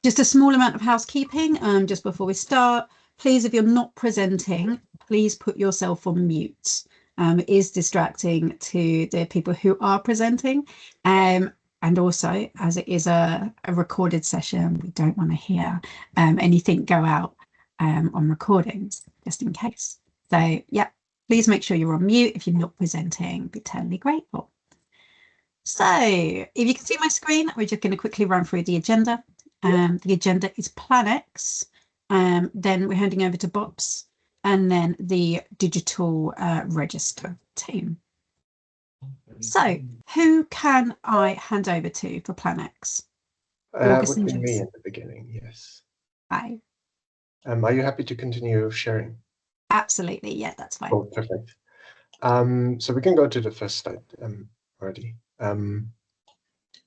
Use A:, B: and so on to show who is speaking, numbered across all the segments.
A: Just a small amount of housekeeping just before we start. Please, if you're not presenting, please put yourself on mute. It is distracting to the people who are presenting. And also, as it is a recorded session, we don't want to hear anything go out on recordings, just in case. So, yeah, please make sure you're on mute if you're not presenting. Be eternally grateful. So, if you can see my screen, we're just going to quickly run through the agenda. The agenda is PlanX, then we're handing over to BOPS, and then the digital register team. So who can I hand over to for PlanX?
B: Would be me at the beginning, yes.
A: Hi.
B: Are you happy to continue sharing?
A: Absolutely, yeah, that's fine.
B: Oh, perfect. So we can go to the first slide already.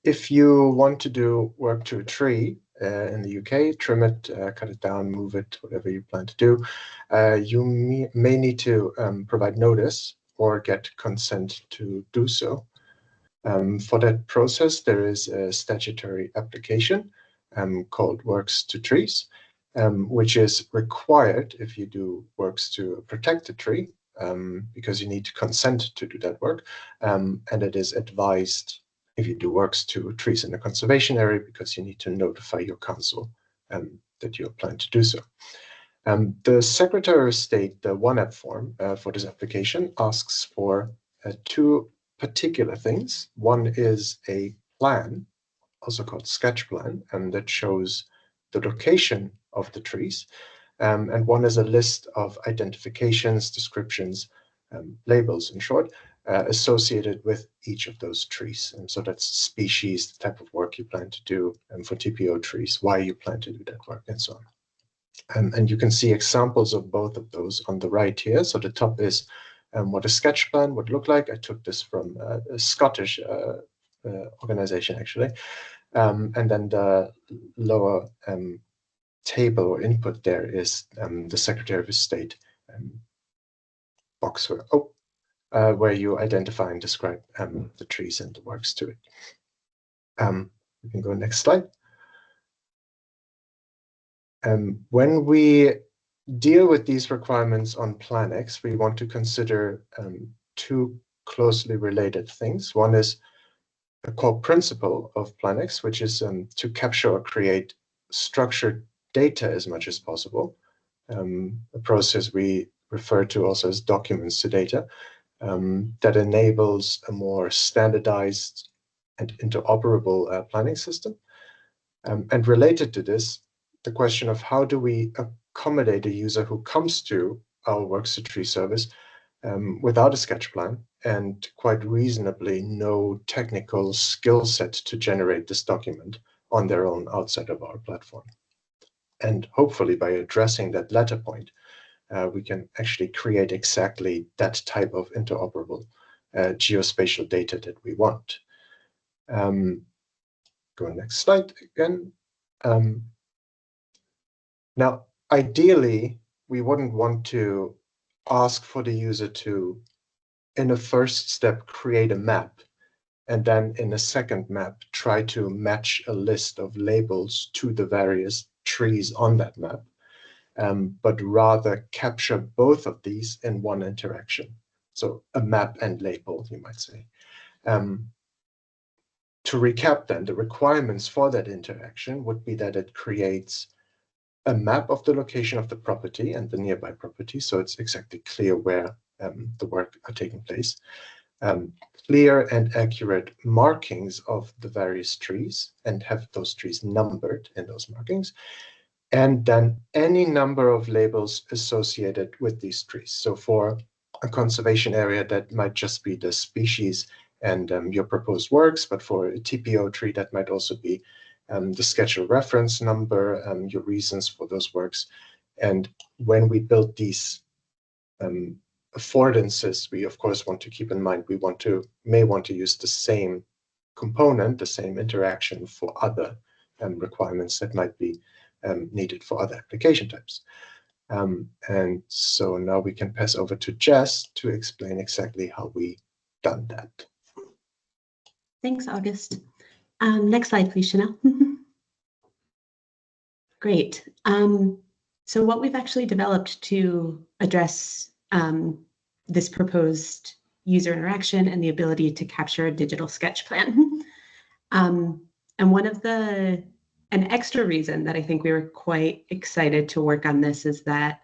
B: If you want to do work to a tree in the UK, trim it, cut it down, move it, whatever you plan to do, you may need to provide notice or get consent to do so. For that process, there is a statutory application called Works to Trees, which is required if you do works to protect a tree, because you need to consent to do that work, and it is advised if you do works to trees in a conservation area, because you need to notify your council that you plan to do so. The Secretary of State, the OneApp form for this application, asks for two particular things. One is a plan, also called sketch plan, and that shows the location of the trees. And one is a list of identifications, descriptions, labels, in short, associated with each of those trees. And so that's species, the type of work you plan to do, and for TPO trees, why you plan to do that work, and so on. And you can see examples of both of those on the right here. So the top is what a sketch plan would look like. I took this from a Scottish organization, actually. And then the lower table or input there is the Secretary of State box where you identify and describe the trees and the works to it. We can go next slide. When we deal with these requirements on PlanX, we want to consider two closely related things. One is a core principle of PlanX, which is to capture or create structured data as much as possible, a process we refer to also as documents to data, that enables a more standardized and interoperable planning system. And related to this, the question of how do we accommodate a user who comes to our Works to Tree service without a sketch plan and quite reasonably no technical skill set to generate this document on their own outside of our platform. And hopefully by addressing that latter point, we can actually create exactly that type of interoperable geospatial data that we want. Go next slide again. Now, ideally, we wouldn't want to ask for the user to, in a first step, create a map, and then in a second map, try to match a list of labels to the various trees on that map, but rather capture both of these in one interaction. So a map and label, you might say. To recap then, the requirements for that interaction would be that it creates a map of the location of the property and the nearby property, so it's exactly clear where the work are taking place. Clear and accurate markings of the various trees and have those trees numbered in those markings. And then any number of labels associated with these trees. So for a conservation area, that might just be the species and your proposed works, but for a TPO tree, that might also be the schedule reference number, your reasons for those works. And when we build these affordances, we of course want to keep in mind we may want to use the same component, the same interaction for other requirements that might be needed for other application types. And so now we can pass over to Jess to explain exactly how we done that.
C: Thanks, August. Next slide, please, Chanel. Great. So what we've actually developed to address this proposed user interaction and the ability to capture a digital sketch plan. And an extra reason that I think we were quite excited to work on this is that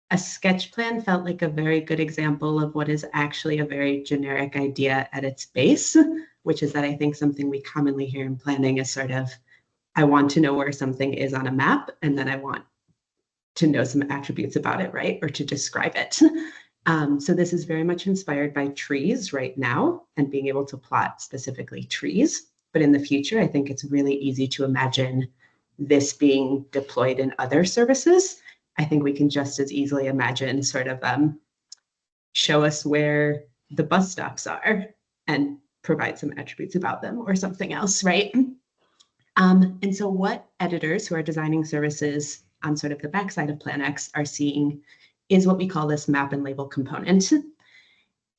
C: a sketch plan felt like a very good example of what is actually a very generic idea at its base, which is that I think something we commonly hear in planning is sort of, I want to know where something is on a map, and then I want to know some attributes about it, right? Or to describe it. So this is very much inspired by trees right now and being able to plot specifically trees. But in the future, I think it's really easy to imagine this being deployed in other services. I think we can just as easily imagine sort of show us where the bus stops are and provide some attributes about them or something else, right? And so what editors who are designing services on sort of the backside of PlanX are seeing is what we call this map and label component.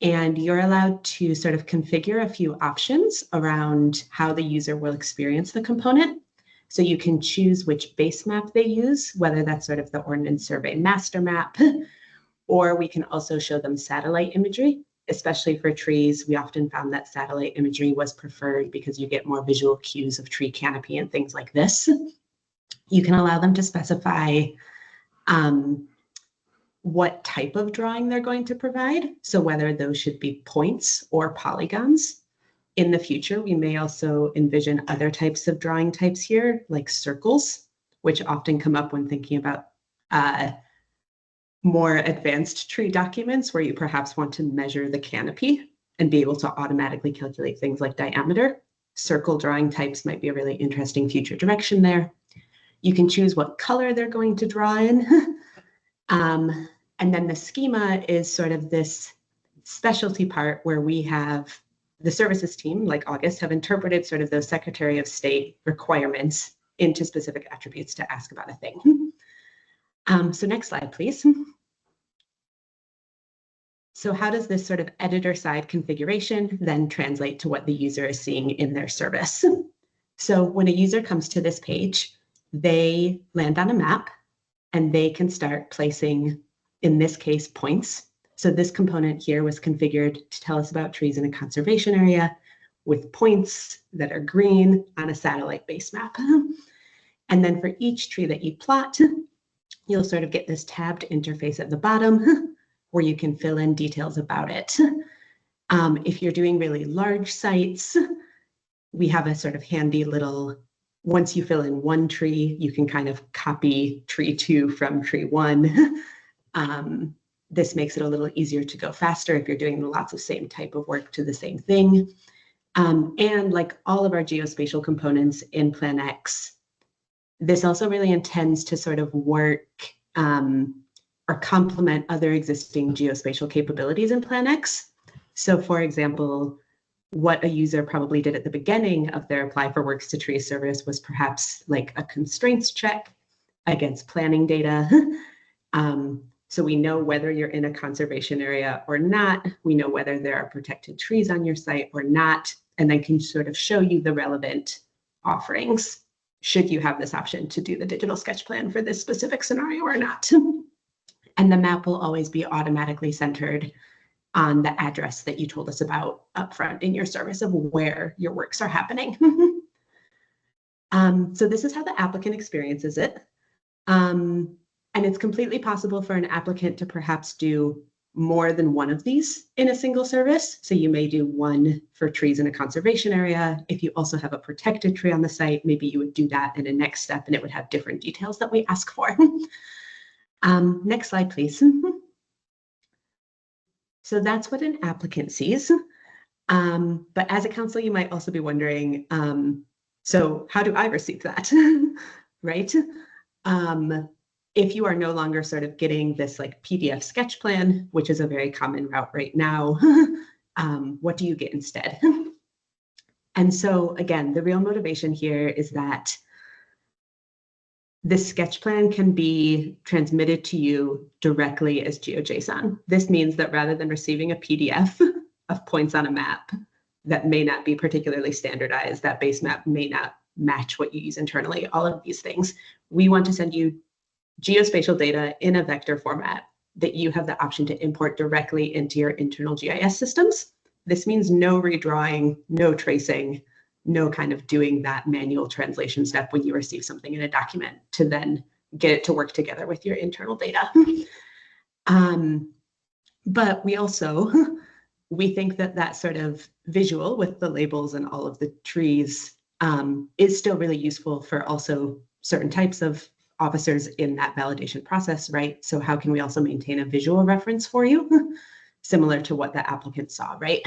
C: And you're allowed to sort of configure a few options around how the user will experience the component. So you can choose which base map they use, whether that's sort of the Ordnance Survey master map, or we can also show them satellite imagery. Especially for trees, we often found that satellite imagery was preferred because you get more visual cues of tree canopy and things like this. You can allow them to specify what type of drawing they're going to provide. So whether those should be points or polygons. In the future, we may also envision other types of drawing types here, like circles, which often come up when thinking about more advanced tree documents where you perhaps want to measure the canopy and be able to automatically calculate things like diameter. Circle drawing types might be a really interesting future direction there. You can choose what color they're going to draw in. And then the schema is sort of this specialty part where we have the services team, like August, have interpreted sort of those Secretary of State requirements into specific attributes to ask about a thing. So next slide, please. So how does this sort of editor side configuration then translate to what the user is seeing in their service? So when a user comes to this page, they land on a map and they can start placing, in this case, points. So this component here was configured to tell us about trees in a conservation area with points that are green on a satellite base map. And then for each tree that you plot, you'll sort of get this tabbed interface at the bottom where you can fill in details about it. If you're doing really large sites, we have a sort of handy little, once you fill in one tree, you can kind of copy tree 2 from tree 1. This makes it a little easier to go faster if you're doing lots of same type of work to the same thing. And like all of our geospatial components in PlanX, this also really intends to sort of work or complement other existing geospatial capabilities in PlanX. So for example, what a user probably did at the beginning of their Apply for Works to Trees service was perhaps like a constraints check against planning data. So we know whether you're in a conservation area or not. We know whether there are protected trees on your site or not, and then can sort of show you the relevant offerings should you have this option to do the digital sketch plan for this specific scenario or not. And the map will always be automatically centered on the address that you told us about upfront in your service of where your works are happening. So this is how the applicant experiences it. And it's completely possible for an applicant to perhaps do more than one of these in a single service. So you may do one for trees in a conservation area. If you also have a protected tree on the site, maybe you would do that in a next step and it would have different details that we ask for. Next slide, please. So that's what an applicant sees. But as a council, you might also be wondering, so how do I receive that, right? If you are no longer sort of getting this like PDF sketch plan, which is a very common route right now, what do you get instead? And so again, the real motivation here is that this sketch plan can be transmitted to you directly as GeoJSON. This means that rather than receiving a PDF of points on a map that may not be particularly standardized, that base map may not match what you use internally, all of these things. We want to send you geospatial data in a vector format that you have the option to import directly into your internal GIS systems. This means no redrawing, no tracing, no kind of doing that manual translation step when you receive something in a document to then get it to work together with your internal data. But we also, we think that that sort of visual with the labels and all of the trees is still really useful for also certain types of officers in that validation process, right? So how can we also maintain a visual reference for you, similar to what the applicant saw, right?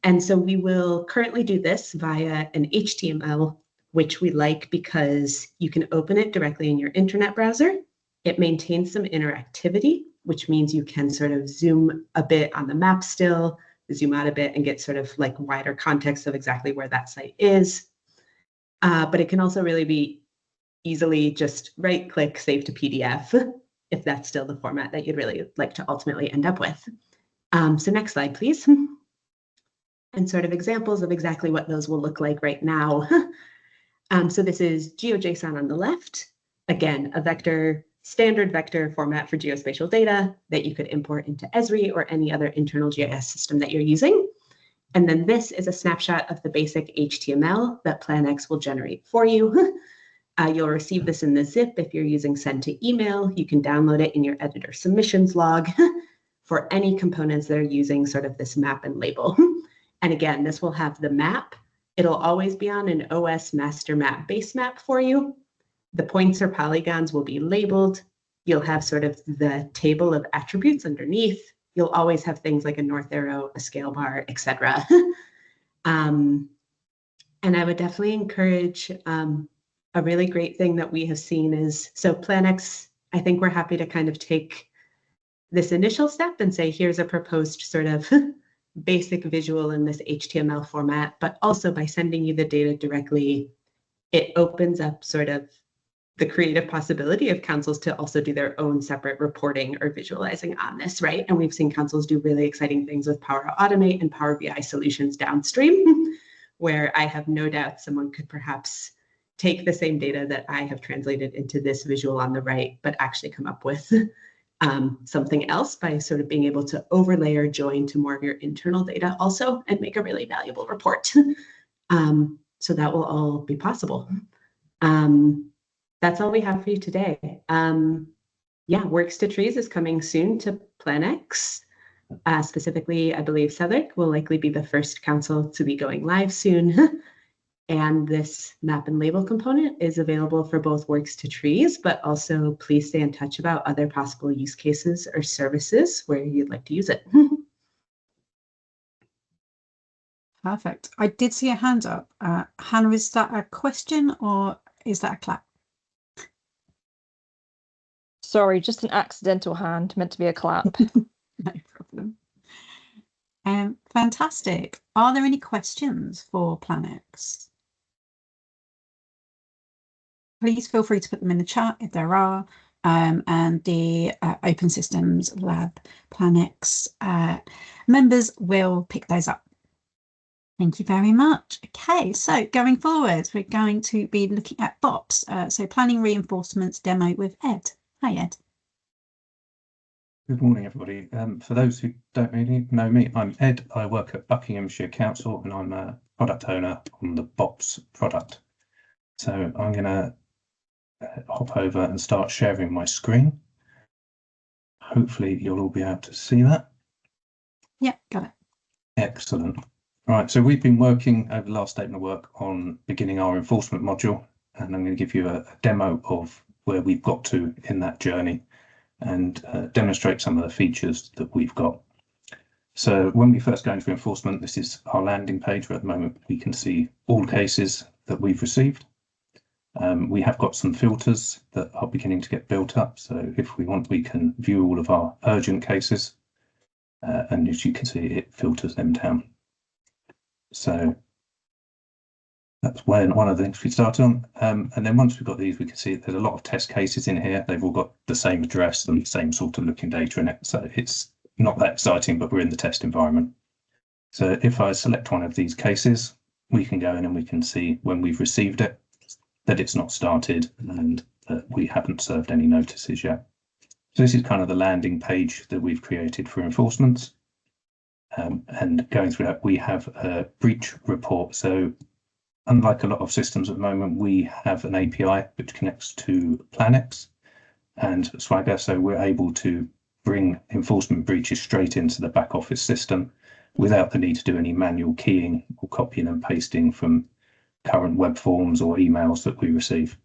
C: And so we will currently do this via an HTML, which we like because you can open it directly in your internet browser. It maintains some interactivity, which means you can sort of zoom a bit on the map still, zoom out a bit and get sort of like wider context of exactly where that site is. But it can also really be easily just right click, save to PDF, if that's still the format that you'd really like to ultimately end up with. So next slide, please. And sort of examples of exactly what those will look like right now. So this is GeoJSON on the left. Again, a vector, standard vector format for geospatial data that you could import into Esri or any other internal GIS system that you're using. And then this is a snapshot of the basic HTML that PlanX will generate for you. You'll receive this in the zip if you're using send to email. You can download it in your editor submissions log for any components that are using sort of this map and label. And again, this will have the map. It'll always be on an OS master map base map for you. The points or polygons will be labeled. You'll have sort of the table of attributes underneath. You'll always have things like a north arrow, a scale bar, etc. And I would definitely encourage a really great thing that we have seen is, so PlanX, I think we're happy to kind of take this initial step and say, here's a proposed sort of basic visual in this HTML format, but also by sending you the data directly, it opens up sort of the creative possibility of councils to also do their own separate reporting or visualizing on this, right? And we've seen councils do really exciting things with Power Automate and Power BI solutions downstream, where I have no doubt someone could perhaps take the same data that I have translated into this visual on the right, but actually come up with something else by sort of being able to overlay or join to more of your internal data also and make a really valuable report. So that will all be possible. That's all we have for you today. Yeah, Works to Trees is coming soon to PlanX. Specifically, I believe Southwark will likely be the first council to be going live soon. And this map and label component is available for both Works to Trees, but also please stay in touch about other possible use cases or services where you'd like to use it.
A: Perfect. I did see a hand up. Hannah, is that a question or is that a clap?
D: Sorry, just an accidental hand, meant to be a clap.
A: No problem. Fantastic. Are there any questions for PlanX? Please feel free to put them in the chat if there are. And the Open Systems Lab PlanX members will pick those up. Thank you very much. Okay, so going forward, we're going to be looking at BOPS, so Planning Reinforcements demo with Ed. Hi, Ed.
E: Good morning, everybody. For those who don't really know me, I'm Ed. I work at Buckinghamshire Council and I'm a product owner on the BOPS product. So I'm going to hop over and start sharing my screen. Hopefully you'll all be able to see that.
A: Yeah, got it.
E: Excellent. Right, so we've been working over the last statement of work on beginning our enforcement module, and I'm going to give you a demo of where we've got to in that journey and demonstrate some of the features that we've got. So when we first go into enforcement, this is our landing page where at the moment we can see all cases that we've received. We have got some filters that are beginning to get built up. So if we want, we can view all of our urgent cases. And as you can see, it filters them down. So that's one of the things we start on. And then once we've got these, we can see there's a lot of test cases in here. They've all got the same address and the same sort of looking data in it. So it's not that exciting, but we're in the test environment. So if I select one of these cases, we can go in and we can see when we've received it. that it's not started and that we haven't served any notices yet. So this is kind of the landing page that we've created for enforcements. And going through that, we have a breach report. So unlike a lot of systems at the moment, we have an API which connects to PlanX and Swagger, so we're able to bring enforcement breaches straight into the back office system without the need to do any manual keying or copying and pasting from current web forms or emails that we receive.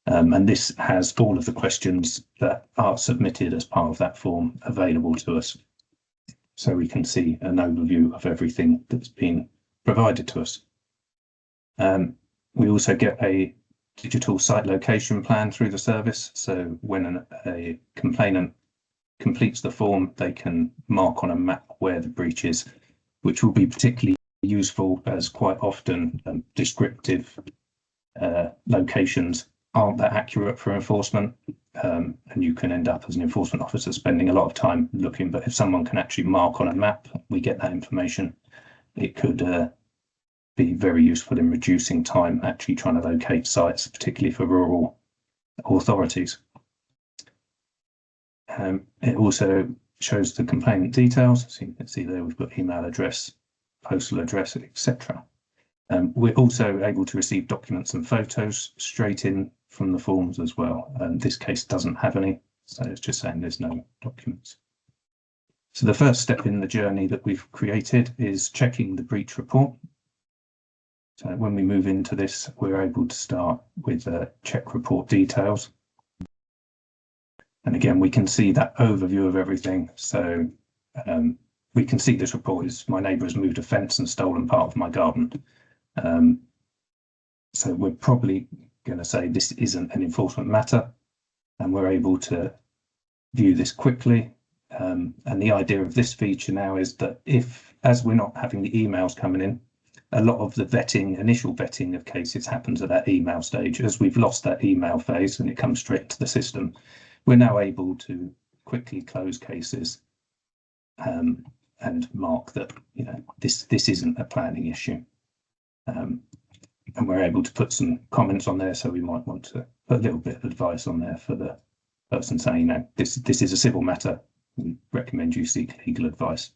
E: And this has all of the questions that are submitted as part of that form available to us. So we can see an overview of everything that's been provided to us. We also get a digital site location plan through the service. So when a complainant completes the form, they can mark on a map where the breach is, which will be particularly useful as quite often descriptive locations aren't that accurate for enforcement, and you can end up as an enforcement officer spending a lot of time looking. But if someone can actually mark on a map, we get that information, it could be very useful in reducing time actually trying to locate sites, particularly for rural authorities. It also shows the complainant details, so you can see there we've got email address, postal address, etc. We're also able to receive documents and photos straight in from the forms as well. This case doesn't have any, so it's just saying there's no documents. So the first step in the journey that we've created is checking the breach report. So when we move into this, we're able to start with check report details. And again, we can see that overview of everything. So we can see this report is my neighbour has moved a fence and stolen part of my garden. So we're probably going to say this isn't an enforcement matter, and we're able to view this quickly. And the idea of this feature now is that as we're not having the emails coming in, a lot of the initial vetting of cases happens at that email stage. As we've lost that email phase and it comes straight to the system, we're now able to quickly close cases and mark that this isn't a planning issue. And we're able to put some comments on there, so we might want to put a little bit of advice on there for the person saying, this is a civil matter. We recommend you seek legal advice.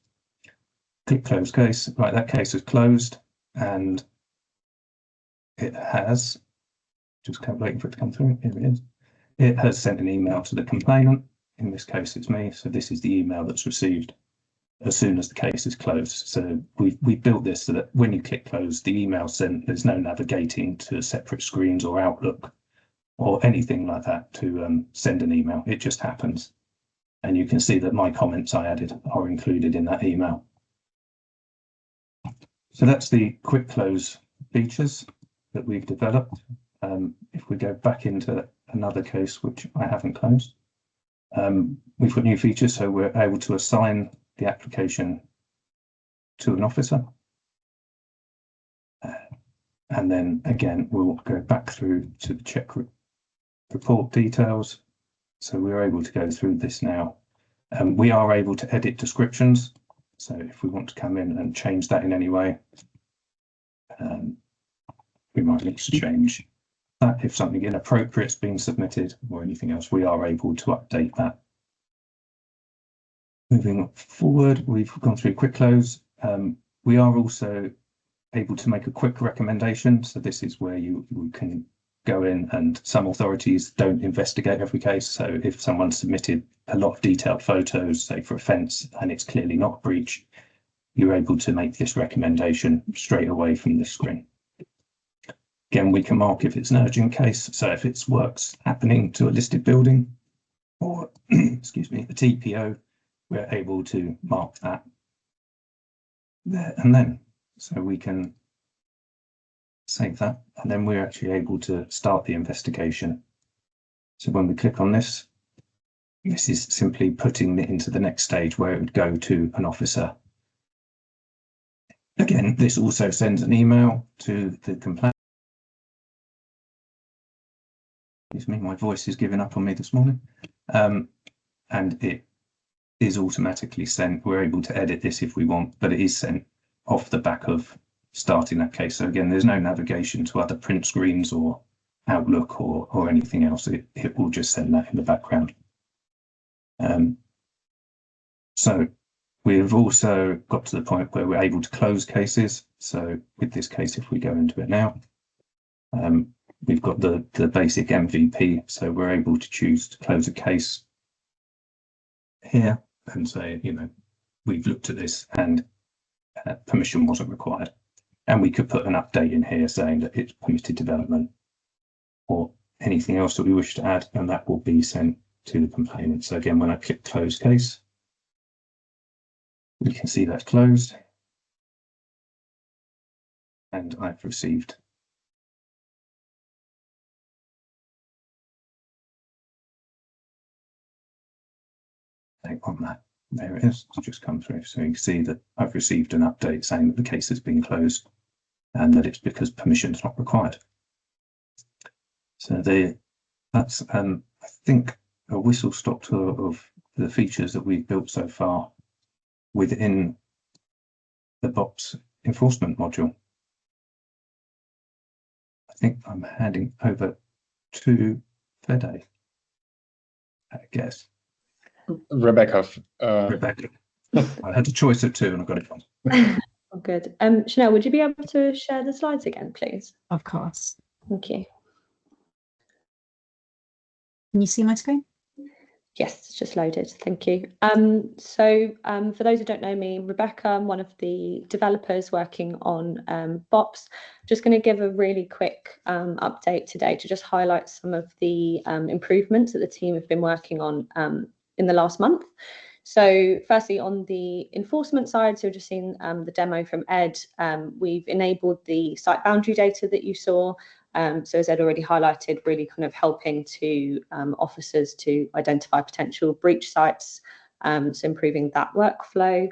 E: Click close case. Right, that case is closed, and it has just kept waiting for it to come through. Here it is. It has sent an email to the complainant. In this case, it's me. So this is the email that's received as soon as the case is closed. So we built this so that when you click close, the email sent, there's no navigating to separate screens or Outlook or anything like that to send an email. It just happens. And you can see that my comments I added are included in that email. So that's the quick close features that we've developed. If we go back into another case, which I haven't closed, we've got new features. So we're able to assign the application to an officer. And then again, we'll go back through to the check report details. So we're able to go through this now. We are able to edit descriptions. So if we want to come in and change that in any way, we might need to change that. If something inappropriate has been submitted or anything else, we are able to update that. Moving forward, we've gone through quick close. We are also able to make a quick recommendation. So this is where you can go in, and some authorities don't investigate every case. So if someone submitted a lot of detailed photos, say for offence, and it's clearly not a breach, you're able to make this recommendation straight away from the screen. Again, we can mark if it's an urgent case. So if it's works happening to a listed building or, excuse me, a TPO, we're able to mark that there and then. So we can save that, and then we're actually able to start the investigation. So when we click on this, this is simply putting it into the next stage where it would go to an officer. Again, this also sends an email to the complaint. Excuse me, my voice is giving up on me this morning. And it is automatically sent. We're able to edit this if we want, but it is sent off the back of starting that case. So again, there's no navigation to other print screens or Outlook or anything else. It will just send that in the background. So we've also got to the point where we're able to close cases. So with this case, if we go into it now, we've got the basic MVP. So we're able to choose to close a case here and say, you know, we've looked at this and permission wasn't required. And we could put an update in here saying that it's permitted development or anything else that we wish to add, and that will be sent to the complainant. So again, when I click close case, we can see that's closed. And I've received on that. There it is. It's just come through. So you can see that I've received an update saying that the case has been closed and that it's because permission is not required. So that's I think a whistle-stop tour of the features that we've built so far within the BOPS enforcement module. I think I'm handing over to Fede, I guess.
F: Rebecca.
E: Rebecca. I had a choice of two and I got it wrong.
D: Oh, good. Chanel, would you be able to share the slides again, please?
A: Of course.
D: Thank you.
A: Can you see my screen?
D: Yes, it's just loaded. Thank you. So for those who don't know me, Rebecca, I'm one of the developers working on BOPS. Just going to give a really quick update today to just highlight some of the improvements that the team have been working on in the last month. So firstly, on the enforcement side, so just seen the demo from Ed, we've enabled the site boundary data that you saw. So as Ed already highlighted, really kind of helping to officers to identify potential breach sites, so improving that workflow.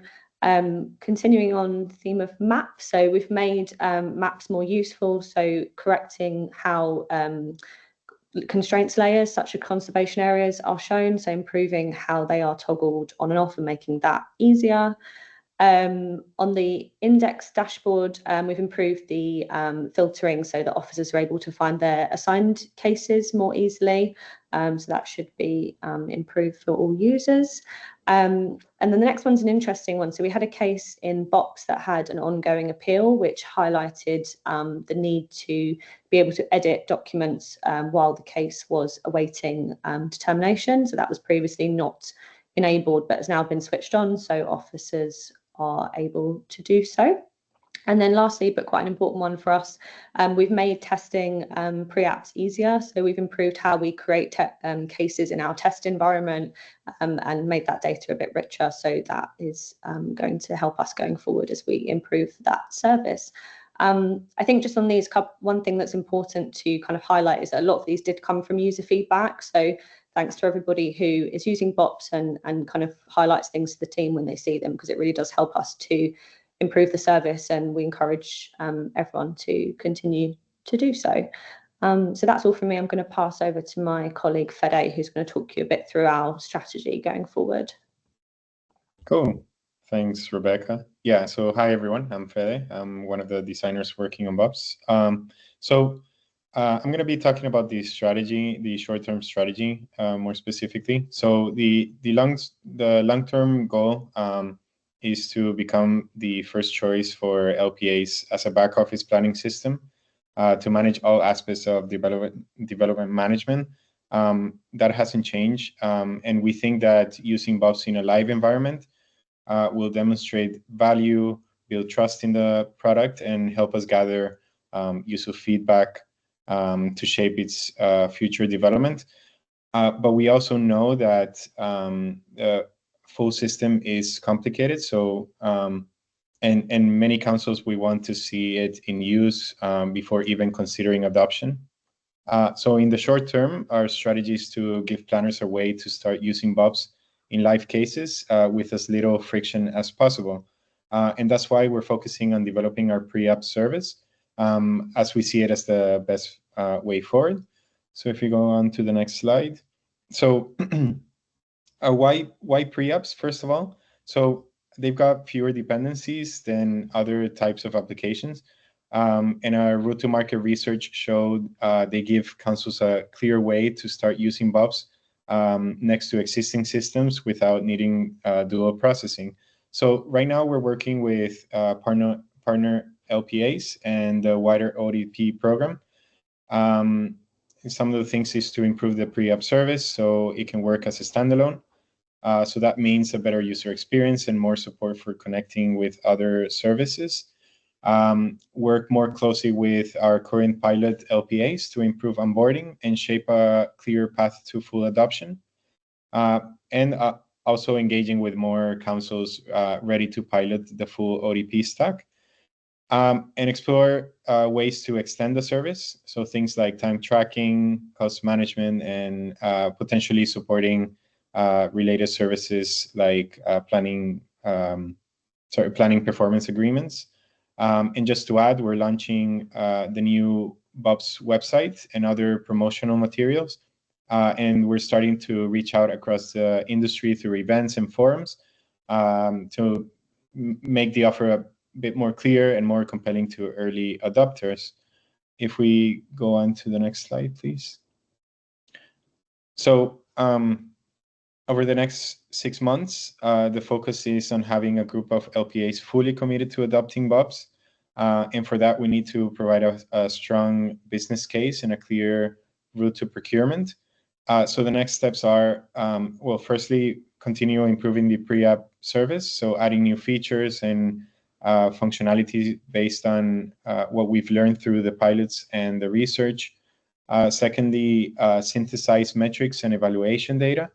D: Continuing on the theme of maps, so we've made maps more useful, so correcting how constraints layers such as conservation areas are shown, so improving how they are toggled on and off and making that easier. On the index dashboard, we've improved the filtering so that officers are able to find their assigned cases more easily. So that should be improved for all users. And then the next one's an interesting one. So we had a case in BOPS that had an ongoing appeal, which highlighted the need to be able to edit documents while the case was awaiting determination. So that was previously not enabled, but has now been switched on, so officers are able to do so. And then lastly, but quite an important one for us, we've made testing pre-apps easier. So we've improved how we create cases in our test environment and made that data a bit richer. So that is going to help us going forward as we improve that service. I think just on these, one thing that's important to kind of highlight is that a lot of these did come from user feedback. So thanks to everybody who is using BOPS and kind of highlights things to the team when they see them, because it really does help us to improve the service, and we encourage everyone to continue to do so. So that's all from me. I'm going to pass over to my colleague Fede, who's going to talk you a bit through our strategy going forward.
F: Cool. Thanks, Rebecca. Yeah, so hi everyone, I'm Fede. I'm one of the designers working on BOPS. I'm going to be talking about the strategy, the short-term strategy, more specifically. So the long-term goal is to become the first choice for LPAs as a back office planning system to manage all aspects of development management. That hasn't changed, and we think that using BOPS in a live environment will demonstrate value, build trust in the product, and help us gather user feedback to shape its future development. But we also know that the full system is complicated. So, and many councils, we want to see it in use before even considering adoption. So in the short term, our strategy is to give planners a way to start using BOPS in live cases with as little friction as possible. And that's why we're focusing on developing our pre-app service as we see it as the best way forward. So if you go on to the next slide. So why pre-apps, first of all? So they've got fewer dependencies than other types of applications. And our route to market research showed they give councils a clear way to start using BOPS next to existing systems without needing dual processing. So right now we're working with partner LPAs and the wider ODP program. Some of the things is to improve the pre-app service so it can work as a standalone. So that means a better user experience and more support for connecting with other services. Work more closely with our current pilot LPAs to improve onboarding and shape a clear path to full adoption. And also engaging with more councils ready to pilot the full ODP stack. And explore ways to extend the service. So things like time tracking, cost management, and potentially supporting related services like planning performance agreements. And just to add, we're launching the new BOPS website and other promotional materials. And we're starting to reach out across the industry through events and forums to make the offer a bit more clear and more compelling to early adopters. If we go on to the next slide, please. So over the next 6 months, the focus is on having a group of LPAs fully committed to adopting BOPS. And for that, we need to provide a strong business case and a clear route to procurement. So the next steps are, well, firstly, continue improving the pre-app service. So adding new features and functionality based on what we've learned through the pilots and the research. Secondly, synthesize metrics and evaluation data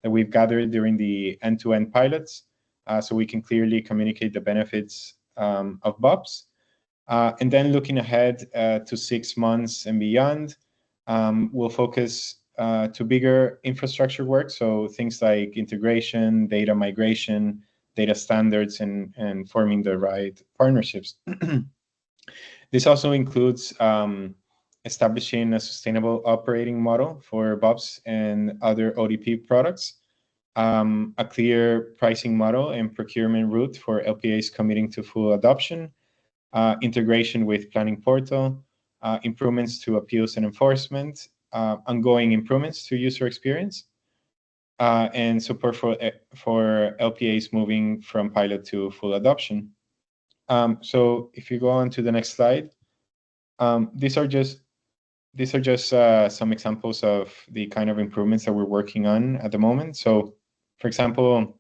F: that we've gathered during the end-to-end pilots, so we can clearly communicate the benefits of BOPS. And then looking ahead to 6 months and beyond, we'll focus to bigger infrastructure work, so things like integration, data migration, data standards, and forming the right partnerships. This also includes establishing a sustainable operating model for BOPS and other ODP products, a clear pricing model and procurement route for LPAs committing to full adoption, integration with planning portal, improvements to appeals and enforcement, ongoing improvements to user experience, and support for LPAs moving from pilot to full adoption. So if you go on to the next slide, these are just some examples of the kind of improvements that we're working on at the moment. So, for example,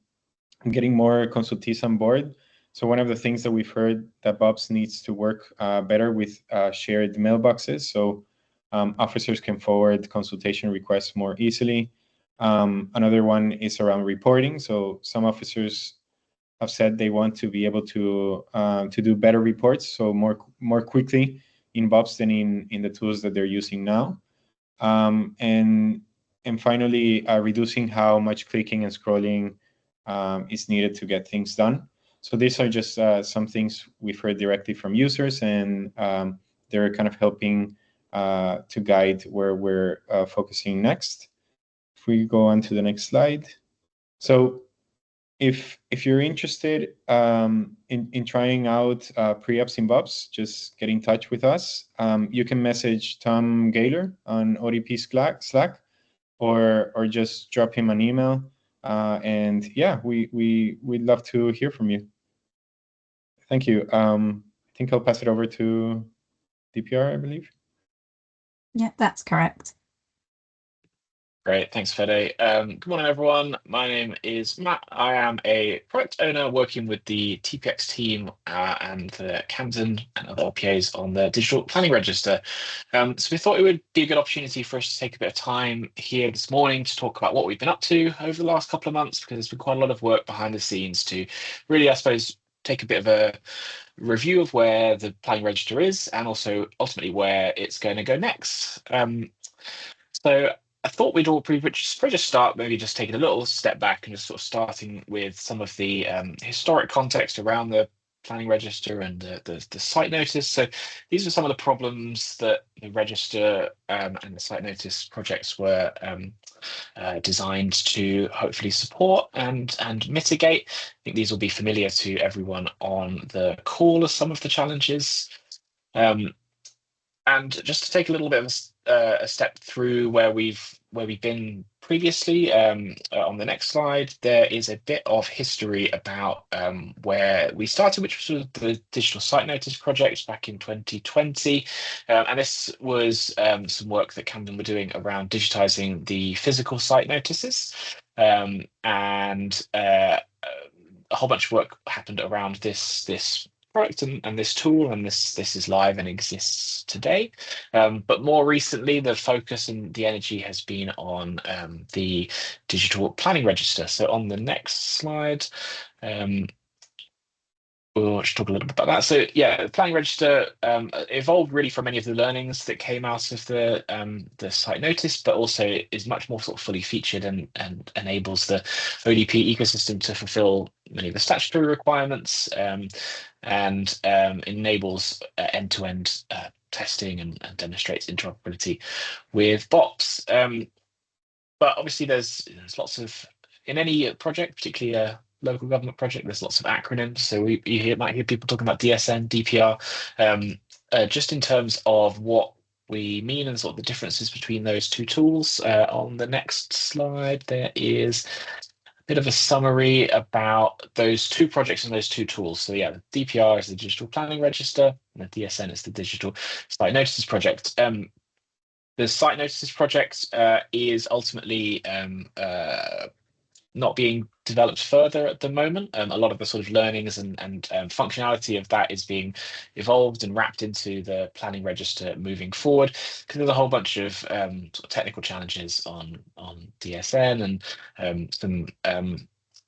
F: getting more consultees on board. So one of the things that we've heard that BOPS needs to work better with shared mailboxes, so officers can forward consultation requests more easily. Another one is around reporting. So some officers have said they want to be able to do better reports, so more quickly in BOPS than in the tools that they're using now. And finally, reducing how much clicking and scrolling is needed to get things done. So these are just some things we've heard directly from users, and they're kind of helping to guide where we're focusing next. If we go on to the next slide. So if you're interested in trying out pre-apps in BOPS, just get in touch with us. You can message Tom Gaylor on ODP Slack, or just drop him an email. And yeah, we'd love to hear from you. Thank you. I think I'll pass it over to DPR, I believe.
A: Yeah, that's correct.
G: Great, thanks, Fede. Good morning, everyone. My name is Matt. I am a product owner working with the TPX team and the Camden and other LPAs on the digital planning register. So we thought it would be a good opportunity for us to take a bit of time here this morning to talk about what we've been up to over the last couple of months, because there's been quite a lot of work behind the scenes to really, I suppose, take a bit of a review of where the planning register is and also ultimately where it's going to go next. So I thought we'd all just start maybe just taking a little step back and just sort of starting with some of the historic context around the planning register and the site notice. So these are some of the problems that the register and the site notice projects were designed to hopefully support and mitigate. I think these will be familiar to everyone on the call as some of the challenges. And just to take a little bit of a step through where we've been previously, on the next slide, there is a bit of history about where we started, which was the Digital Site Notice project back in 2020. And this was some work that Camden were doing around digitizing the physical site notices. And a whole bunch of work happened around this product and this tool, and this is live and exists today. But more recently, the focus and the energy has been on the digital planning register. So on the next slide, we'll just talk a little bit about that. So yeah, the planning register evolved really from many of the learnings that came out of the site notice, but also is much more sort of fully featured and enables the ODP ecosystem to fulfill many of the statutory requirements, and enables end-to-end testing and demonstrates interoperability with BOPS. But obviously there's lots of, in any project, particularly a local government project, there's lots of acronyms. So might hear people talking about DSN, DPR, just in terms of what we mean and sort of the differences between those two tools. On the next slide, there is a bit of a summary about those two projects and those two tools. So yeah, the DPR is the Digital Planning Register, and the DSN is the Digital Site Notices project. The Site Notices project is ultimately not being developed further at the moment. A lot of the sort of learnings and functionality of that is being evolved and wrapped into the planning register moving forward, because there's a whole bunch of sort of technical challenges on DSN, and some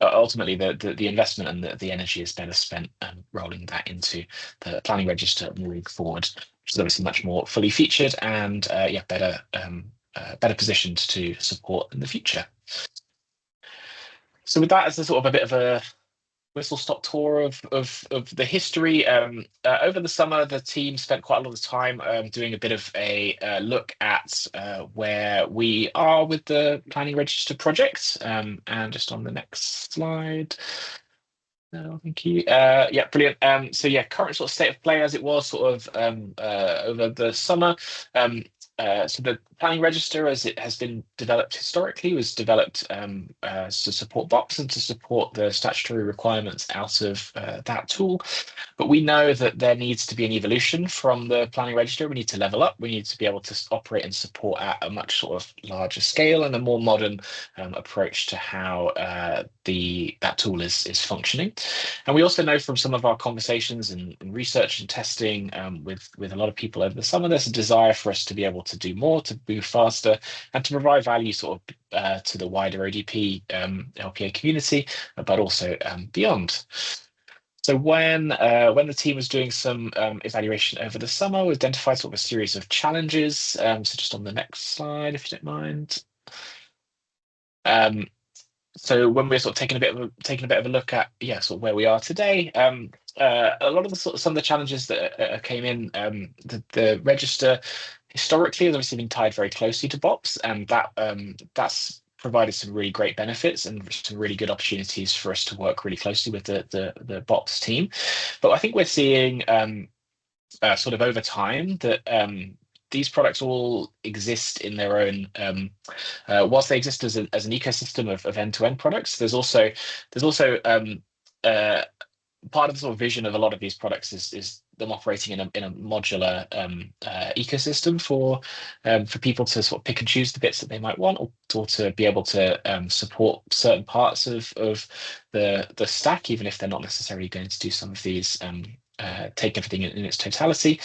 G: ultimately the investment and the energy is better spent rolling that into the planning register moving forward, which is obviously much more fully featured and yeah, better positioned to support in the future. So with that as a sort of a bit of a whistle-stop tour of the history, over the summer, the team spent quite a lot of time doing a bit of a look at where we are with the planning register project. And just on the next slide. No, thank you. Yeah, brilliant. So yeah, current sort of state of play as it was sort of over the summer. So the planning register, as it has been developed historically, was developed to support BOPS and to support the statutory requirements out of that tool. But we know that there needs to be an evolution from the planning register. We need to level up. We need to be able to operate and support at a much sort of larger scale and a more modern approach to how that tool is functioning. And we also know from some of our conversations and research and testing with a lot of people over the summer, there's a desire for us to be able to do more, to move faster, and to provide value sort of to the wider ODP LPA community, but also beyond. So when the team was doing some evaluation over the summer, we identified sort of a series of challenges. So just on the next slide, if you don't mind. So when we're sort of taking a bit of a look at sort of where we are today, a lot of some of the challenges that came in, the register historically has obviously been tied very closely to BOPS, and that's provided some really great benefits and some really good opportunities for us to work really closely with the BOPS team. But I think we're seeing sort of over time that these products all exist in their own, whilst they exist as an ecosystem of end-to-end products, there's also part of the sort of vision of a lot of these products is them operating in a modular ecosystem for people to sort of pick and choose the bits that they might want, or to be able to support certain parts of the stack, even if they're not necessarily going to do some of these, take everything in its totality.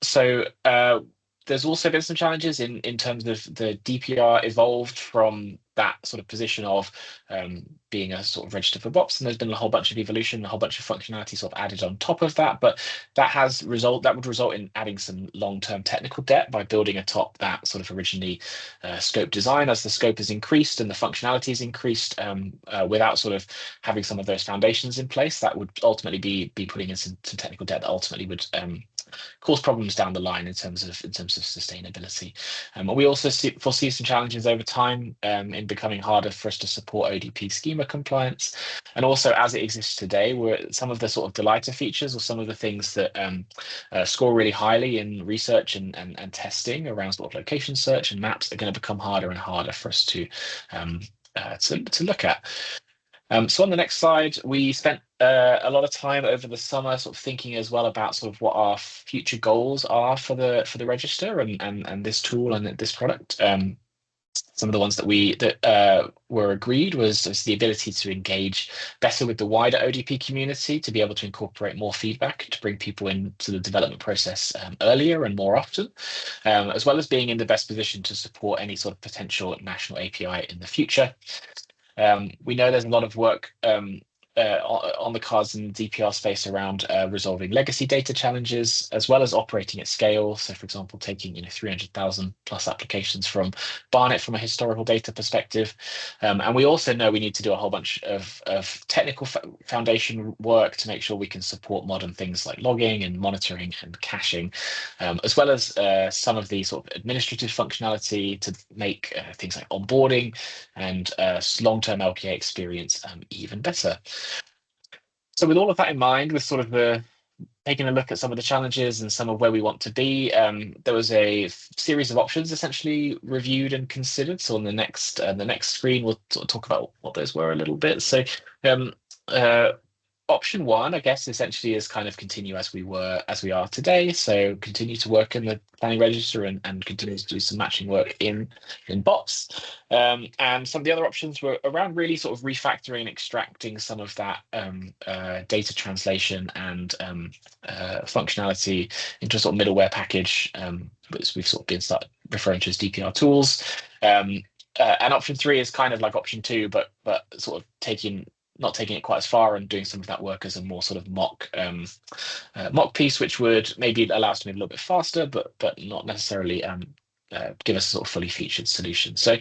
G: So there's also been some challenges in terms of the DPR evolved from that sort of position of being a sort of register for BOPS, and there's been a whole bunch of evolution, a whole bunch of functionality sort of added on top of that. But that would result in adding some long-term technical debt by building atop that sort of originally scope design. As the scope has increased and the functionality has increased, without sort of having some of those foundations in place, that would ultimately be putting in some technical debt that ultimately would cause problems down the line in terms of sustainability. We also foresee some challenges over time in becoming harder for us to support ODP schema compliance, and also as it exists today, where some of the sort of delighter features or some of the things that score really highly in research and testing around sort of location search and maps are going to become harder and harder for us to look at. So on the next slide, we spent a lot of time over the summer sort of thinking as well about sort of what our future goals are for the register and this tool and this product. Some of the ones that were agreed was the ability to engage better with the wider ODP community, to be able to incorporate more feedback, to bring people into the development process earlier and more often, as well as being in the best position to support any sort of potential national API in the future. We know there's a lot of work on the cards in the DPR space around resolving legacy data challenges, as well as operating at scale. So, for example, taking 300,000 plus applications from Barnet from a historical data perspective. And we also know we need to do a whole bunch of technical foundation work to make sure we can support modern things like logging and monitoring and caching, as well as some of the sort of administrative functionality to make things like onboarding and long-term LPA experience even better. So with all of that in mind, with sort of taking a look at some of the challenges and some of where we want to be, there was a series of options essentially reviewed and considered. So on the next screen, we'll sort of talk about what those were a little bit. So option one, I guess, essentially is kind of continue as we are today. So continue to work in the planning register and continue to do some matching work in BOPS. And some of the other options were around really sort of refactoring and extracting some of that data translation and functionality into a sort of middleware package, which we've sort of been referring to as DPR tools. And option three is kind of like option two, but sort of not taking it quite as far and doing some of that work as a more sort of mock piece, which would maybe allow us to move a little bit faster, but not necessarily give us a sort of fully featured solution. So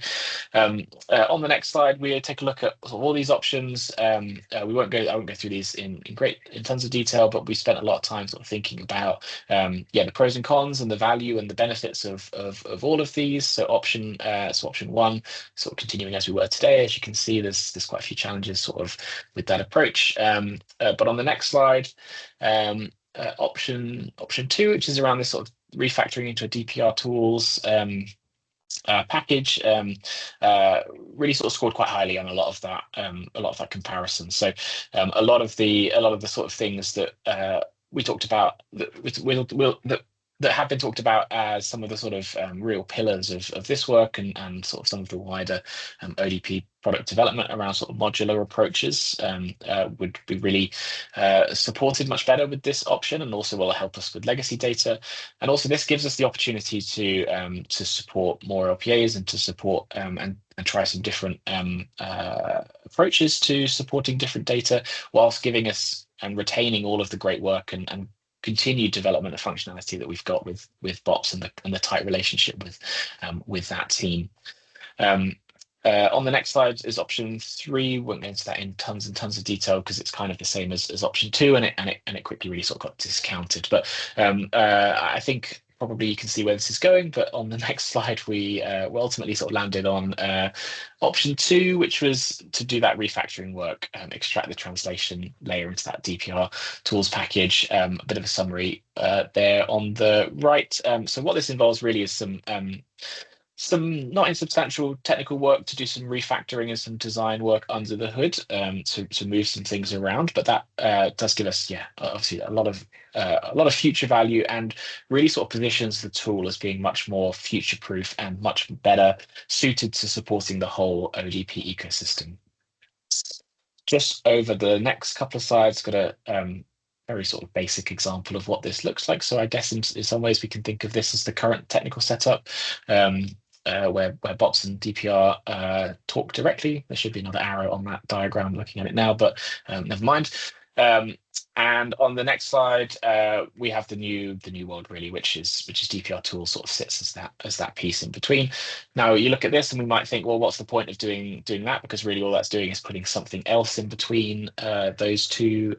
G: on the next slide, we take a look at all these options. I won't go through these in tons of detail, but we spent a lot of time sort of thinking about the pros and cons and the value and the benefits of all of these. So option one, sort of continuing as we were today. As you can see, there's quite a few challenges sort of with that approach. But on the next slide, option two, which is around this sort of refactoring into a DPR tools package, really sort of scored quite highly on a lot of that comparison. So a lot of the sort of things that we talked about that have been talked about as some of the sort of real pillars of this work and sort of some of the wider ODP product development around sort of modular approaches would be really supported much better with this option, and also will help us with legacy data. And also this gives us the opportunity to support more LPAs and to support and try some different approaches to supporting different data, whilst giving us and retaining all of the great work and continued development of functionality that we've got with BOPS and the tight relationship with that team. On the next slide is option three. We won't go into that in tons and tons of detail because it's kind of the same as option two, and it quickly really sort of got discounted. But I think probably you can see where this is going. But on the next slide, we ultimately sort of landed on option two, which was to do that refactoring work, extract the translation layer into that DPR tools package. A bit of a summary there on the right. So what this involves really is some not insubstantial technical work to do some refactoring and some design work under the hood to move some things around, but that does give us obviously a lot of future value, and really sort of positions the tool as being much more future proof and much better suited to supporting the whole ODP ecosystem. Just over the next couple of slides, got a very sort of basic example of what this looks like. So I guess in some ways we can think of this as the current technical setup, where BOPS and DPR talk directly. There should be another arrow on that diagram looking at it now, but never mind. And on the next slide, we have the new world really, which is DPR tools sort of sits as that piece in between. Now you look at this and we might think, well, what's the point of doing that? Because really all that's doing is putting something else in between those two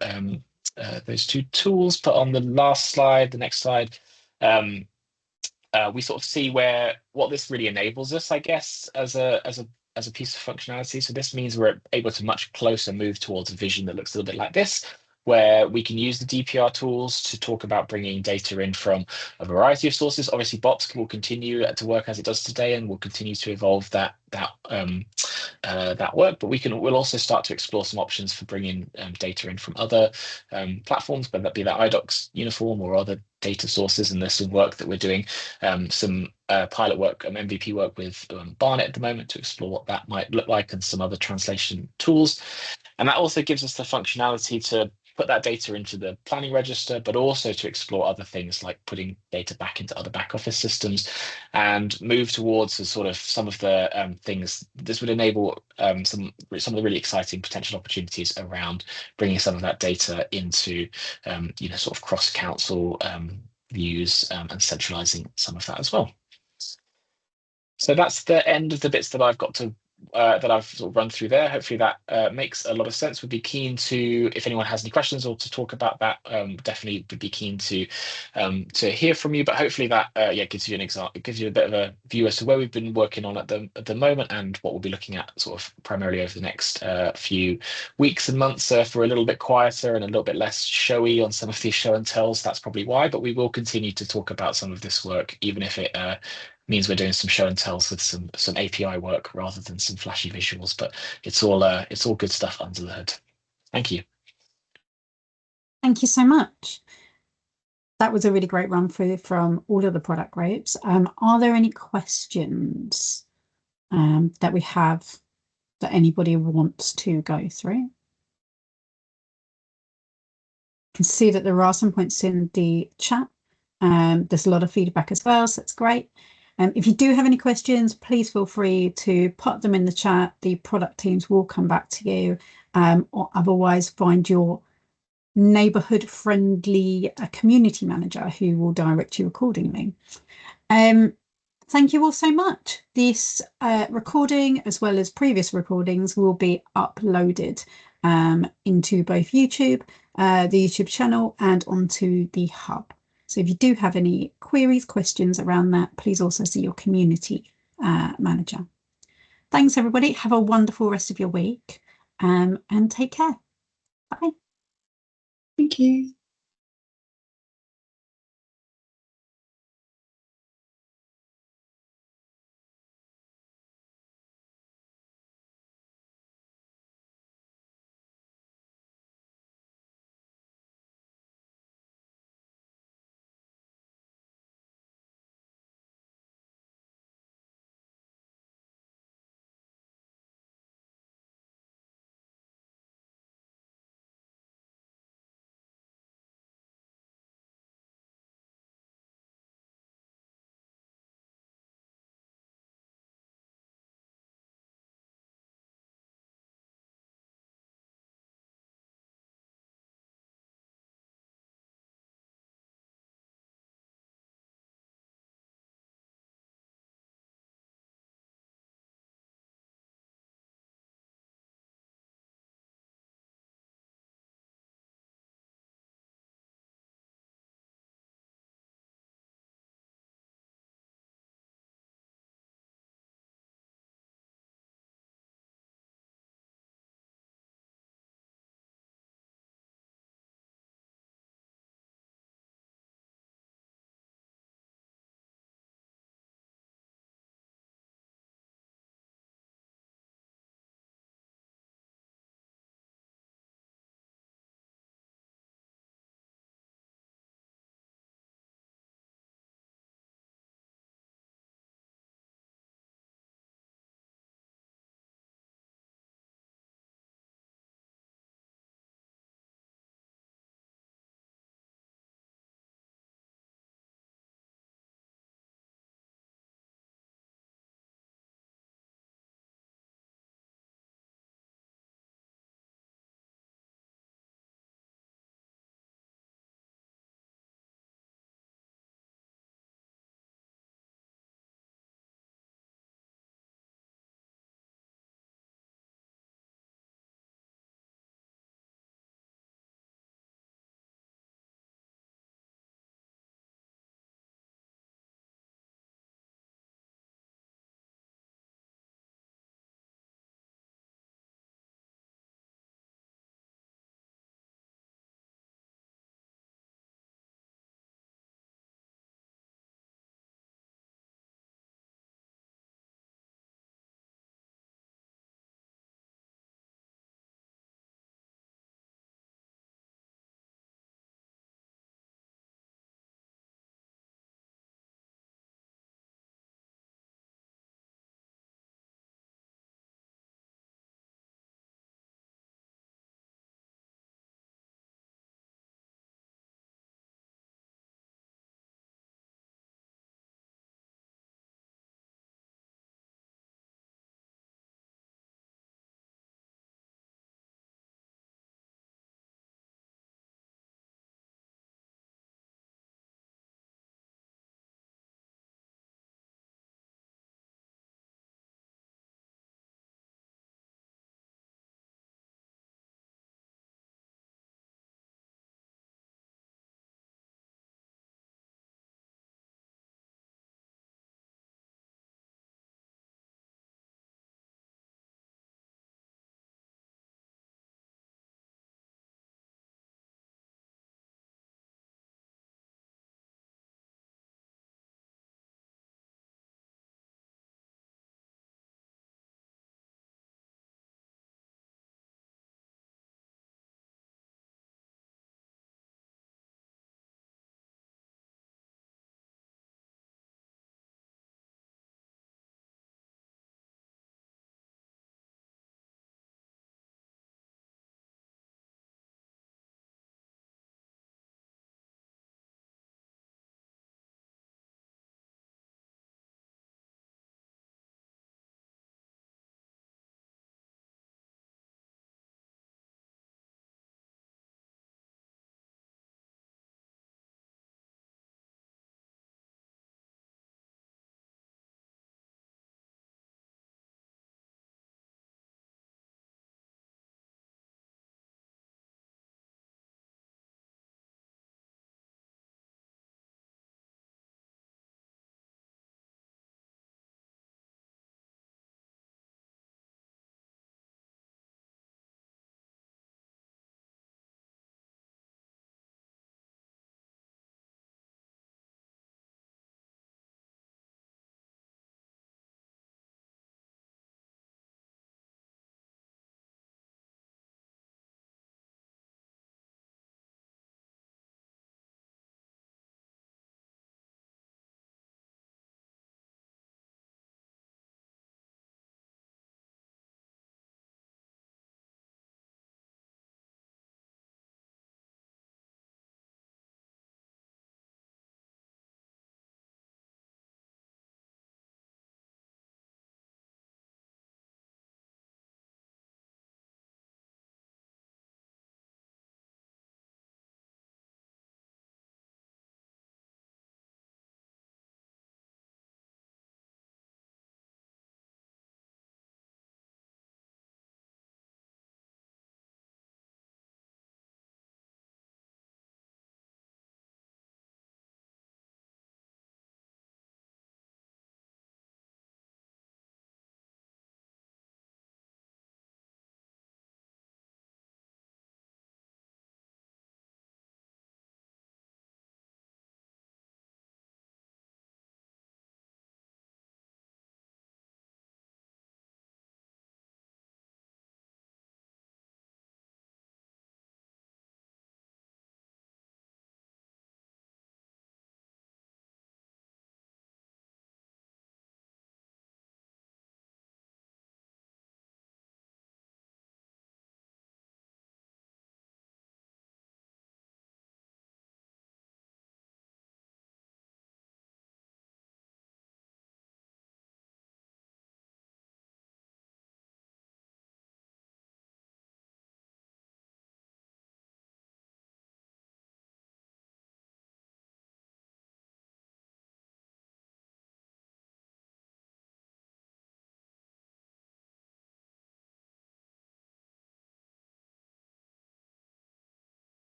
G: those two tools. But on the last slide, the next slide, we sort of see what this really enables us, I guess, as a piece of functionality. So this means we're able to much closer move towards a vision that looks a little bit like this, where we can use the DPR tools to talk about bringing data in from a variety of sources. Obviously, BOPS will continue to work as it does today, and will continue to evolve that work. But we'll also start to explore some options for bringing data in from other platforms, whether that be that iDocs uniform or other data sources. And there's some work that we're doing, some pilot work, MVP work with Barnet at the moment to explore what that might look like, and some other translation tools. And that also gives us the functionality to put that data into the planning register, but also to explore other things like putting data back into other back office systems, and move towards some of the things. This would enable some of the really exciting potential opportunities around bringing some of that data into sort of cross-council views, and centralizing some of that as well. So that's the end of the bits that I've got to that I've sort of run through there. Hopefully that makes a lot of sense. Would be keen to, if anyone has any questions or to talk about that, definitely would be keen to hear from you. But hopefully that gives you an example, it gives you a bit of a view as to where we've been working on at the moment, and what we'll be looking at sort of primarily over the next few weeks and months. If we're a little bit quieter and a little bit less showy on some of these show and tells, that's probably why. But we will continue to talk about some of this work, even if it means we're doing some show and tells with some API work rather than some flashy visuals. But it's all good stuff under the hood. Thank you.
A: Thank you so much. That was a really great run through from all of the product groups. Are there any questions that we have that anybody wants to go through? I can see that there are some points in the chat. There's a lot of feedback as well, so that's great. If you do have any questions, please feel free to put them in the chat. The product teams will come back to you, or otherwise find your neighborhood friendly community manager who will direct you accordingly. Thank you all so much. This recording, as well as previous recordings, will be uploaded into both YouTube, the YouTube channel, and onto the hub. So if you do have any queries, questions around that, please also see your community manager. Thanks, everybody. Have a wonderful rest of your week, and take care. Bye.
C: Thank you.